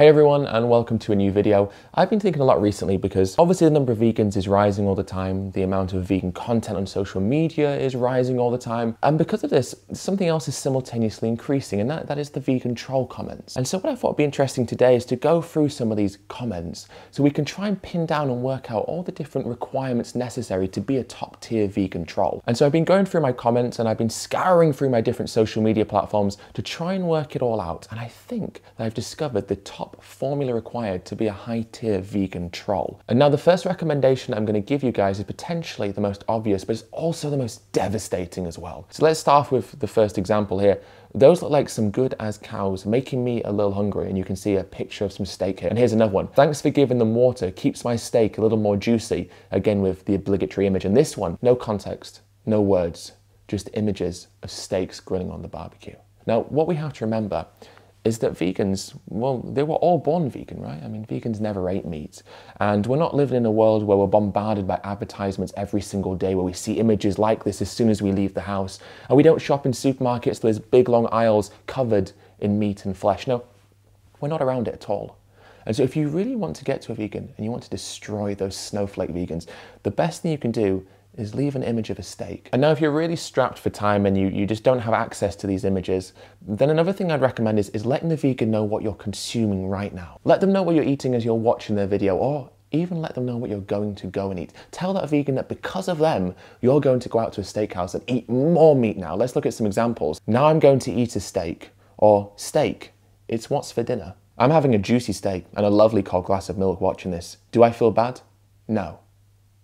Hey everyone, and welcome to a new video. I've been thinking a lot recently because obviously the number of vegans is rising all the time, the amount of vegan content on social media is rising all the time, and because of this, something else is simultaneously increasing, and that is the vegan troll comments. And so what I thought would be interesting today is to go through some of these comments so we can try and pin down and work out all the different requirements necessary to be a top tier vegan troll. And so I've been going through my comments and I've been scouring through my different social media platforms to try and work it all out, and I think that I've discovered the top formula required to be a high-tier vegan troll. And now the first recommendation I'm going to give you guys is potentially the most obvious, but it's also the most devastating as well. So let's start off with the first example here. Those look like some good as cows, making me a little hungry, and you can see a picture of some steak here. And here's another one. Thanks for giving them water, keeps my steak a little more juicy, again with the obligatory image. And this one, no context, no words, just images of steaks grilling on the barbecue. Now, what we have to remember is that vegans, well, they were all born vegan, right? I mean, vegans never ate meat. And we're not living in a world where we're bombarded by advertisements every single day, where we see images like this as soon as we leave the house. And we don't shop in supermarkets, there's big long aisles covered in meat and flesh. No, we're not around it at all. And so if you really want to get to a vegan and you want to destroy those snowflake vegans, the best thing you can do is leave an image of a steak. And now if you're really strapped for time and you just don't have access to these images, then another thing I'd recommend is letting the vegan know what you're consuming right now. Let them know what you're eating as you're watching their video, or even let them know what you're going to go and eat. Tell that vegan that because of them, you're going to go out to a steakhouse and eat more meat now. Let's look at some examples. Now I'm going to eat a steak, or steak, it's what's for dinner. I'm having a juicy steak and a lovely cold glass of milk watching this. Do I feel bad? No.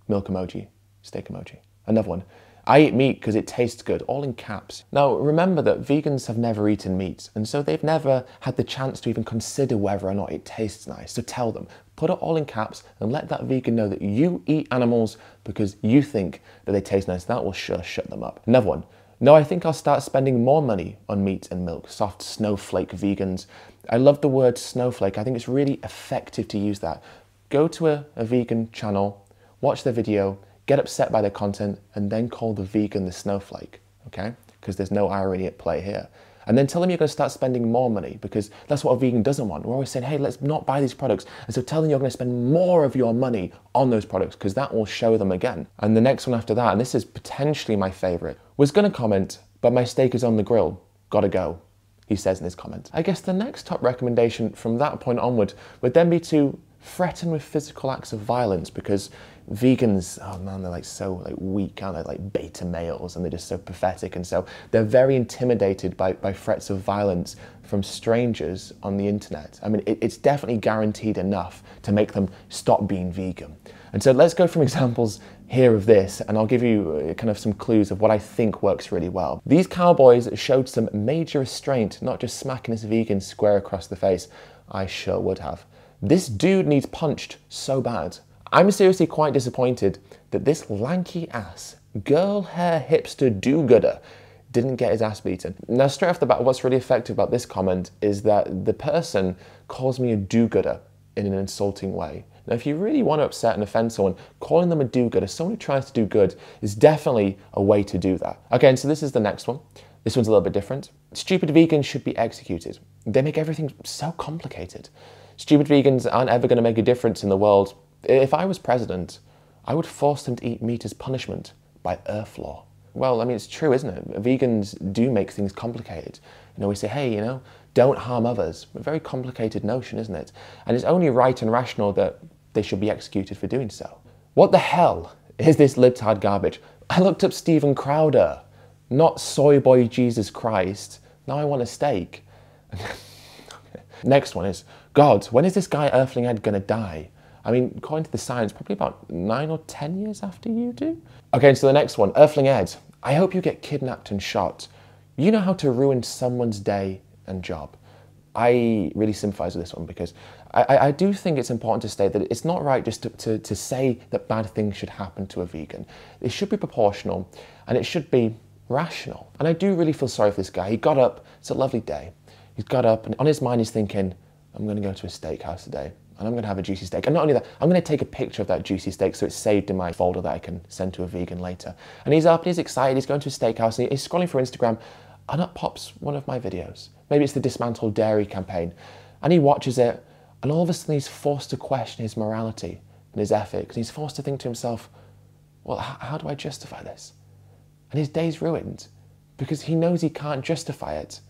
Milk emoji. Steak emoji. Another one. I eat meat because it tastes good, all in caps. Now remember that vegans have never eaten meat, and so they've never had the chance to even consider whether or not it tastes nice. So tell them, put it all in caps and let that vegan know that you eat animals because you think that they taste nice. That will sure shut them up. Another one. No, I think I'll start spending more money on meat and milk. Soft snowflake vegans. I love the word snowflake. I think it's really effective to use that. Go to a vegan channel, watch their video, get upset by their content, and then call the vegan the snowflake, okay? Because there's no irony at play here. And then tell them you're going to start spending more money, because that's what a vegan doesn't want. We're always saying, hey, let's not buy these products. And so tell them you're going to spend more of your money on those products, because that will show them again. And the next one after that, and this is potentially my favorite, was going to comment, but my steak is on the grill, gotta go, he says in his comment. I guess the next top recommendation from that point onward would then be to threaten with physical acts of violence, because vegans, oh man, they're so weak, aren't they? Like beta males, and they're just so pathetic, and so they're very intimidated by threats of violence from strangers on the internet. I mean, it's definitely guaranteed enough to make them stop being vegan. And so let's go from examples here of this, and I'll give you kind of some clues of what I think works really well. These cowboys showed some major restraint, not just smacking this vegan square across the face. I sure would have. This dude needs punched so bad. I'm seriously quite disappointed that this lanky ass, girl hair hipster do-gooder didn't get his ass beaten. Now straight off the bat, what's really effective about this comment is that the person calls me a do-gooder in an insulting way. Now if you really want to upset and offend someone, calling them a do-gooder, someone who tries to do good, is definitely a way to do that. Okay, and so this is the next one. This one's a little bit different. Stupid vegans should be executed. They make everything so complicated. Stupid vegans aren't ever going to make a difference in the world. If I was president, I would force them to eat meat as punishment by Earth law. Well, I mean, it's true, isn't it? Vegans do make things complicated. You know, we say, hey, you know, don't harm others. A very complicated notion, isn't it? And it's only right and rational that they should be executed for doing so. What the hell is this libtard garbage? I looked up Steven Crowder, not soy boy Jesus Christ. Now I want a steak. Next one is, God, when is this guy Earthling Ed gonna die? I mean, according to the science, probably about 9 or 10 years after you do. Okay, so the next one, Earthling Ed, I hope you get kidnapped and shot. You know how to ruin someone's day and job. I really sympathize with this one, because I do think it's important to state that it's not right just to say that bad things should happen to a vegan. It should be proportional, and it should be rational. And I do really feel sorry for this guy. He got up, it's a lovely day. He's got up, and on his mind he's thinking, I'm going to go to a steakhouse today, and I'm going to have a juicy steak. And not only that, I'm going to take a picture of that juicy steak so it's saved in my folder that I can send to a vegan later. And he's up, and he's excited, he's going to a steakhouse, and he's scrolling through Instagram, and up pops one of my videos. Maybe it's the Dismantle Dairy campaign. And he watches it, And all of a sudden he's forced to question his morality and his ethics. And he's forced to think to himself, well, how do I justify this? And his day's ruined because he knows he can't justify it.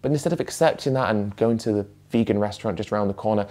But instead of accepting that and going to the vegan restaurant just around the corner,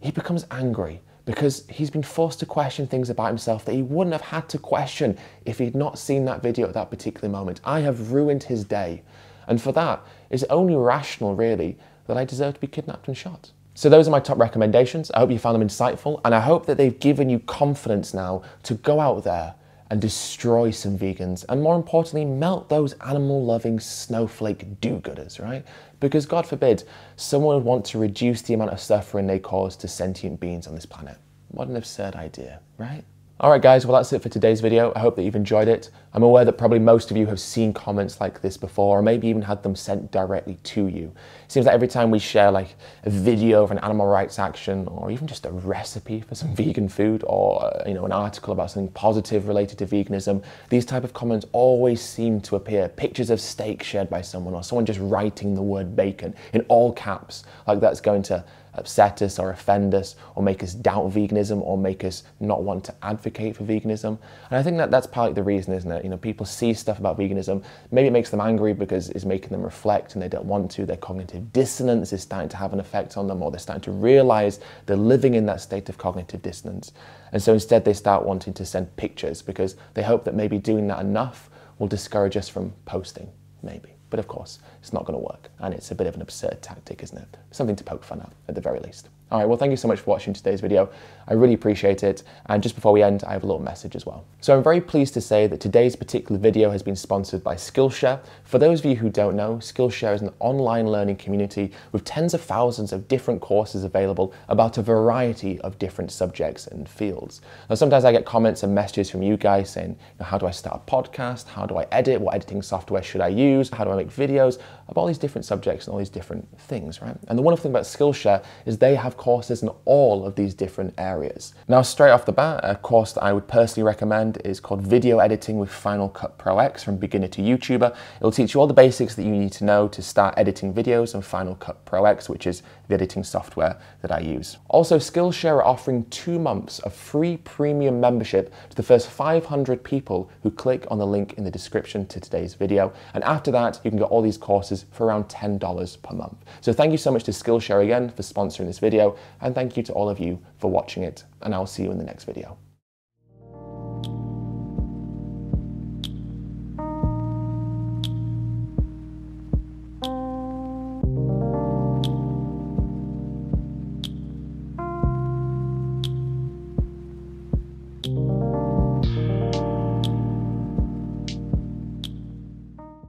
he becomes angry because he's been forced to question things about himself that he wouldn't have had to question if he'd not seen that video at that particular moment. I have ruined his day. And for that, it's only rational, really, that I deserve to be kidnapped and shot. So those are my top recommendations. I hope you found them insightful, and I hope that they've given you confidence now to go out there and destroy some vegans, and more importantly, melt those animal-loving snowflake do-gooders, right? Because God forbid, someone would want to reduce the amount of suffering they cause to sentient beings on this planet. What an absurd idea, right? All right, guys, well, that's it for today's video. I hope that you've enjoyed it. I'm aware that probably most of you have seen comments like this before, or maybe even had them sent directly to you. It seems like every time we share like a video of an animal rights action, or even just a recipe for some vegan food, or an article about something positive related to veganism, these type of comments always seem to appear. Pictures of steak shared by someone, or someone just writing the word bacon in all caps, like that's going to upset us or offend us or make us doubt veganism or make us not want to advocate for veganism. And I think that that's partly the reason, isn't it? People see stuff about veganism, maybe it makes them angry because it's making them reflect and they don't want to. Their cognitive dissonance is starting to have an effect on them, or they're starting to realize they're living in that state of cognitive dissonance. And so instead they start wanting to send pictures because they hope that maybe doing that enough will discourage us from posting, maybe. But of course, it's not going to work, and it's a bit of an absurd tactic, isn't it? Something to poke fun at the very least. All right, well, thank you so much for watching today's video. I really appreciate it. And just before we end, I have a little message as well. So I'm very pleased to say that today's particular video has been sponsored by Skillshare. For those of you who don't know, Skillshare is an online learning community with tens of thousands of different courses available about a variety of different subjects and fields. Now, sometimes I get comments and messages from you guys saying, how do I start a podcast? How do I edit? What editing software should I use? How do I make videos? About all these different subjects and all these different things, right? And the wonderful thing about Skillshare is they have courses in all of these different areas. Now, straight off the bat, a course that I would personally recommend is called Video Editing with Final Cut Pro X from Beginner to YouTuber. It'll teach you all the basics that you need to know to start editing videos in Final Cut Pro X, which is the editing software that I use. Also, Skillshare are offering 2 months of free premium membership to the first 500 people who click on the link in the description to today's video. And after that, you can get all these courses for around $10 per month. So thank you so much to Skillshare again for sponsoring this video, and thank you to all of you for watching it, and I'll see you in the next video.